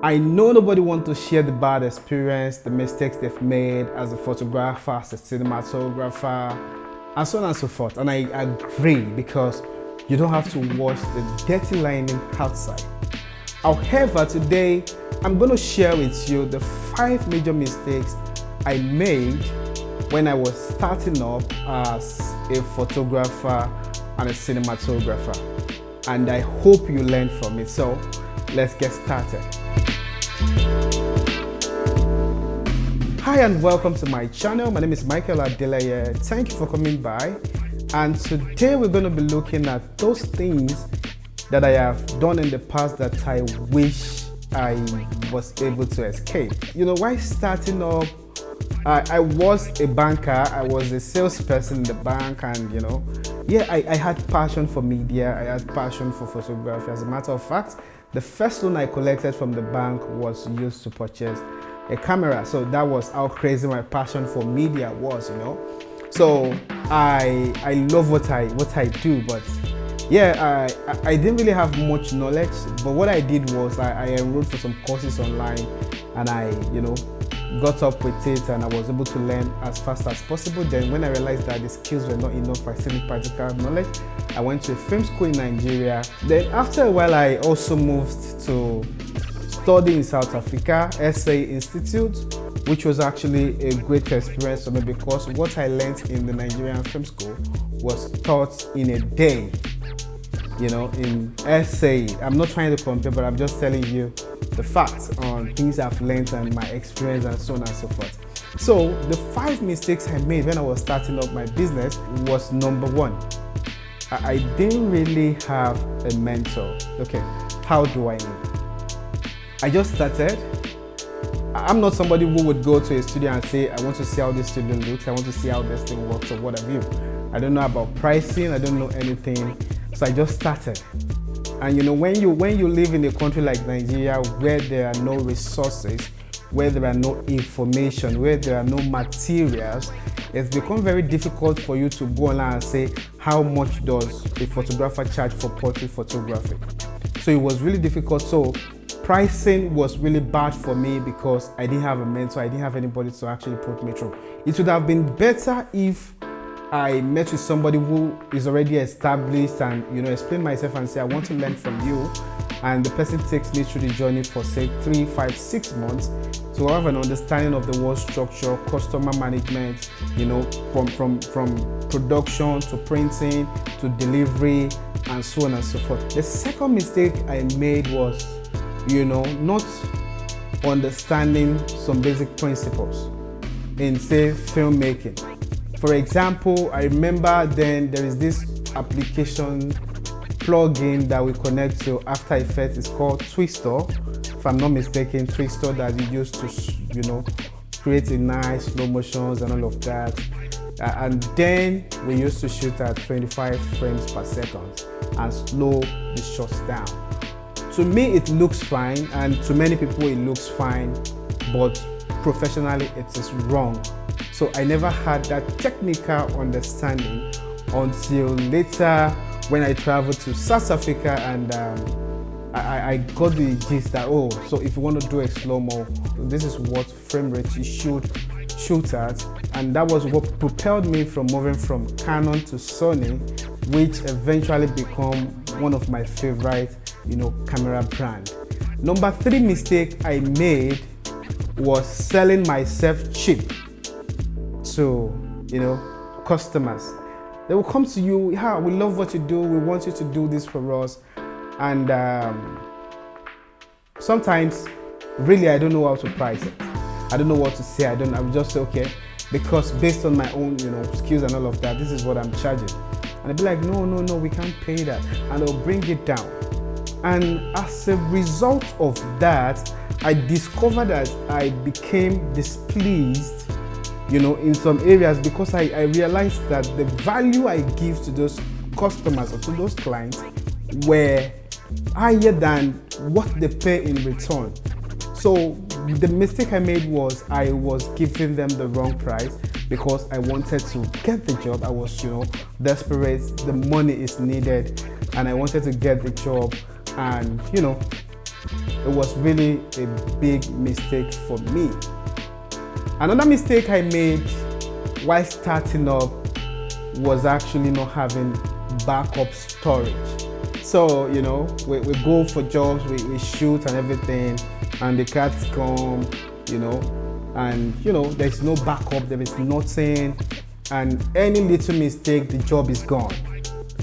I know nobody wants to share the bad experience, the mistakes they've made as a photographer, as a cinematographer, and so on and so forth. And I agree, because you don't have to wash the dirty lining outside. However, today I'm going to share with you the 5 major mistakes I made when I was starting up as a photographer and a cinematographer. And I hope you learn from it. So let's get started. Hi and welcome to my channel. My name is Lavalier. Thank you for coming by. And today we're going to be looking at those things that I have done in the past that I wish I was able to escape. You know, while starting up, I was a banker, I was a salesperson in the bank, and you know, I had passion for media, I had passion for photography. As a matter of fact, the first loan I collected from the bank was used to purchase a camera. So that was how crazy my passion for media was, you know. So I love what I do, but I didn't really have much knowledge. But what I did was I enrolled for some courses online, and I, you know, got up with it, and I was able to learn as fast as possible. Then when I realized that the skills were not enough, I still need practical knowledge, I went to a film school in Nigeria. Then after a while, I also moved to study in South Africa, SA Institute, which was actually a great experience for me, because what I learned in the Nigerian film school was taught in a day. You know, in SA, I'm not trying to compare, but I'm just telling you the facts on things I've learned and my experience and so on and so forth. So the 5 mistakes I made when I was starting up my business was: number 1, I didn't really have a mentor. Okay, how do I know? I just started. I'm not somebody who would go to a studio and say, I want to see how this studio looks, I want to see how this thing works, or what have you. I don't know about pricing, I don't know anything. So I just started. And you know, when you live in a country like Nigeria, where there are no resources, where there are no information, where there are no materials, it's become very difficult for you to go online and say, how much does a photographer charge for portrait photography? So it was really difficult. So pricing was really bad for me, because I didn't have a mentor, I didn't have anybody to actually put me through. It would have been better if I met with somebody who is already established and, you know, explain myself and say, I want to learn from you, and the person takes me through the journey for say 3, 5, 6 months to have an understanding of the work structure, customer management, you know, from production to printing to delivery and so on and so forth. The second mistake I made was, you know, not understanding some basic principles in, say, filmmaking. For example, I remember then there is this application plugin that we connect to After Effects. It's called Twister, if I'm not mistaken, Twister, that you use to, you know, create a nice slow motions and all of that. And then we used to shoot at 25 frames per second and slow the shots down. To me, it looks fine, and to many people it looks fine, but professionally it is wrong. So I never had that technical understanding until later when I traveled to South Africa, and I got the gist that, oh, so if you want to do a slow-mo, this is what frame rate you should shoot at. And that was what propelled me from moving from Canon to Sony, which eventually became one of my favorite, you know, camera brand. Number 3 mistake I made was selling myself cheap to, you know, customers. They will come to you, yeah, we love what you do, we want you to do this for us. And sometimes really I don't know how to price it. I don't know what to say. I'm just say, okay, because based on my own, you know, skills and all of that, this is what I'm charging. And I'll be like, no, we can't pay that. And I'll bring it down. And as a result of that, I discovered that I became displeased, you know, in some areas, because I realized that the value I give to those customers or to those clients were higher than what they pay in return. So the mistake I made was I was giving them the wrong price because I wanted to get the job. I was, desperate. The money is needed and I wanted to get the job, and it was really a big mistake for me. Another mistake I made while starting up was actually not having backup storage. So, you know, we go for jobs, we shoot and everything, and the cats come, you know, and, you know, there's no backup, there is nothing, and any little mistake, the job is gone.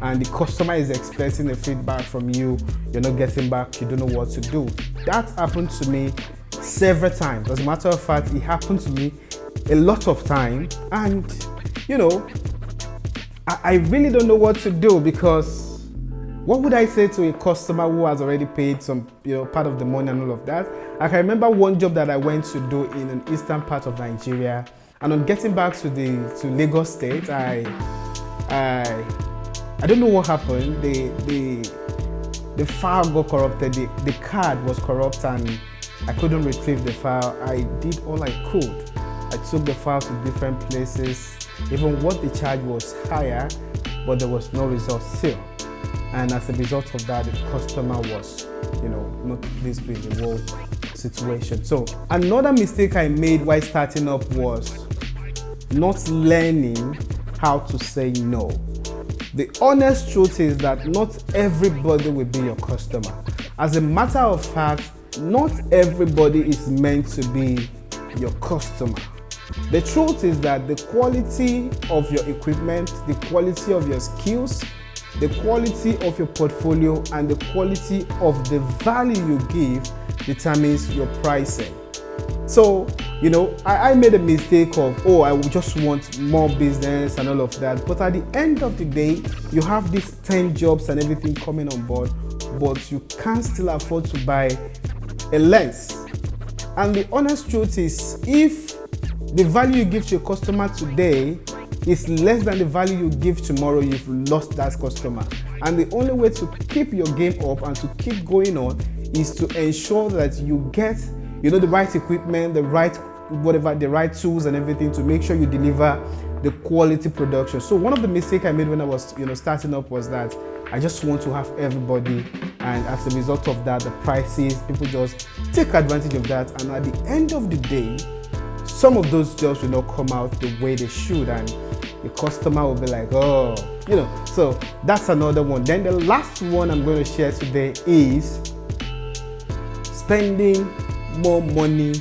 And the customer is expecting a feedback from you, you're not getting back, you don't know what to do. That happened to me several times. As a matter of fact, it happened to me a lot of time, and, you know, I really don't know what to do, because what would I say to a customer who has already paid some, you know, part of the money and all of that? I can remember one job that I went to do in an eastern part of Nigeria, and on getting back to Lagos State, I don't know what happened. The file got corrupted. The card was corrupt, and I couldn't retrieve the file. I did all I could. I took the file to different places. Even what the charge was higher, but there was no result still. And as a result of that, the customer was, you know, not pleased with the whole situation. So another mistake I made while starting up was not learning how to say no. The honest truth is that not everybody will be your customer. As a matter of fact, not everybody is meant to be your customer. The truth is that the quality of your equipment, the quality of your skills, the quality of your portfolio, and the quality of the value you give determines your pricing. So, you know, I made a mistake of, oh, I would just want more business and all of that. But at the end of the day, you have these 10 jobs and everything coming on board, but you can't still afford to buy a lens. And the honest truth is, if the value you give to your customer today is less than the value you give tomorrow, you've lost that customer. And the only way to keep your game up and to keep going on is to ensure that you get, you know, the right equipment, the right tools and everything to make sure you deliver the quality production. So one of the mistakes I made when I was, you know, starting up was that I just want to have everybody, and as a result of that, the prices, people just take advantage of that, and at the end of the day, some of those jobs will not come out the way they should, and the customer will be like, oh, you know. So that's another one. Then the last one I'm going to share today is spending more money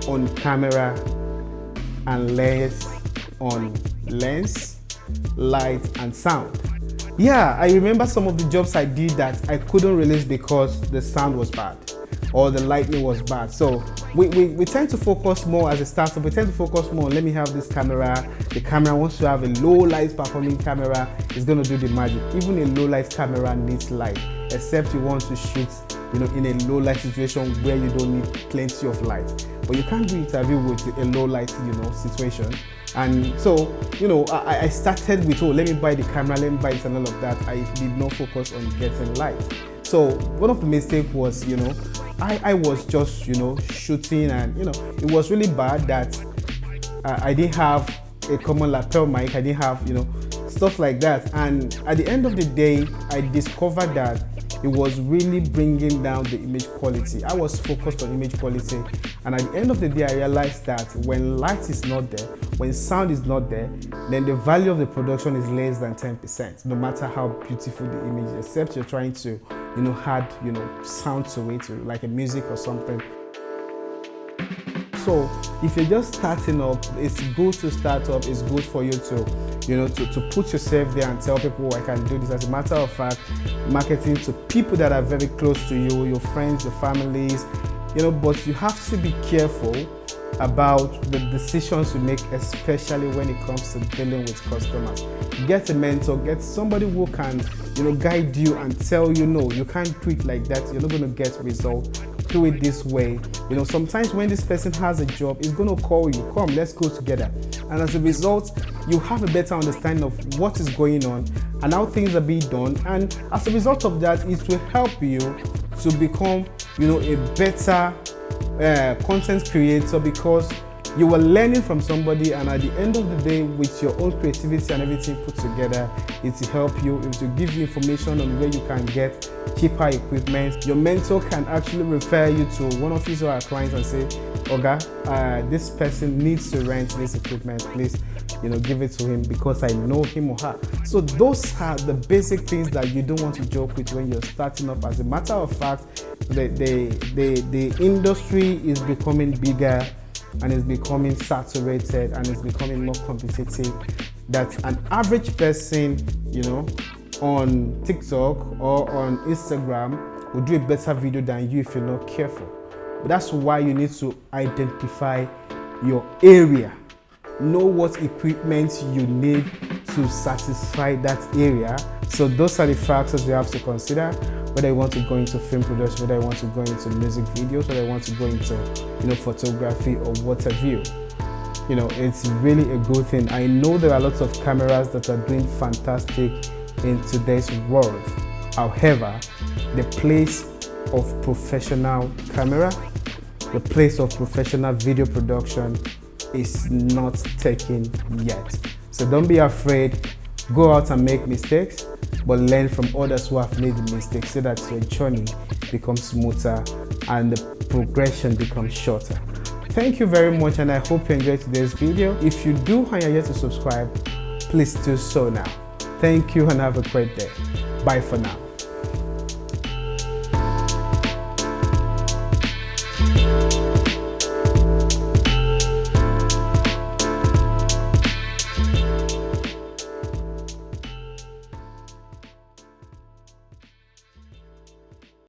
on camera and less on lens, light, and sound. Yeah, I remember some of the jobs I did that I couldn't release because the sound was bad or the lighting was bad. So we tend to focus more as a startup. We tend to focus more on, let me have this camera. The camera wants to have a low light performing camera. It's going to do the magic. Even a low light camera needs light, except you want to shoot, you know, in a low light situation where you don't need plenty of light. But you can't do interview with a low light, you know, situation. And so, you know, I started with, oh, let me buy the camera, let me buy it and all of that. I did not focus on getting light. So one of the mistakes was, you know, I was just, you know, shooting, and, you know, it was really bad that I didn't have a common lapel mic. I didn't have, you know, stuff like that. And at the end of the day, I discovered that it was really bringing down the image quality. I was focused on image quality, and at the end of the day, I realized that when light is not there, when sound is not there, then the value of the production is less than 10%, no matter how beautiful the image is, except you're trying to, you know, add, you know, sound to it, like a music or something. So if you're just starting up, it's good to start up. It's good for you to, you know, to put yourself there and tell people, oh, I can do this. As a matter of fact, marketing to people that are very close to you, your friends, your families, you know, but you have to be careful about the decisions you make, especially when it comes to dealing with customers. Get a mentor, get somebody who can, you know, guide you and tell you, no, you can't do it like that. You're not going to get results. Do it this way. You know, sometimes when this person has a job, he's going to call you, come, let's go together. And as a result, you have a better understanding of what is going on and how things are being done. And as a result of that, it will help you to become, you know, a better content creator, because You were learning from somebody, and at the end of the day, with your own creativity and everything put together, it will help you, it will give you information on where you can get cheaper equipment. Your mentor can actually refer you to one of his or her clients and say, Oga, this person needs to rent this equipment, please, give it to him because I know him or her. So those are the basic things that you don't want to joke with when you're starting up. As a matter of fact, the industry is becoming bigger and is becoming saturated and is becoming more competitive, that an average person, on TikTok or on Instagram will do a better video than you if you're not careful. But that's why you need to identify your area. Know what equipment you need to satisfy that area. So those are the factors you have to consider, whether you want to go into film production, whether you want to go into music videos, whether you want to go into photography or what have you. It's really a good thing. I know there are lots of cameras that are doing fantastic in today's world. However, the place of professional camera, the place of professional video production is not taken yet. So don't be afraid. Go out and make mistakes, but learn from others who have made the mistakes so that your journey becomes smoother and the progression becomes shorter. Thank you very much, and I hope you enjoyed today's video. If you do and you're yet to subscribe, please do so now. Thank you and have a great day. Bye for now.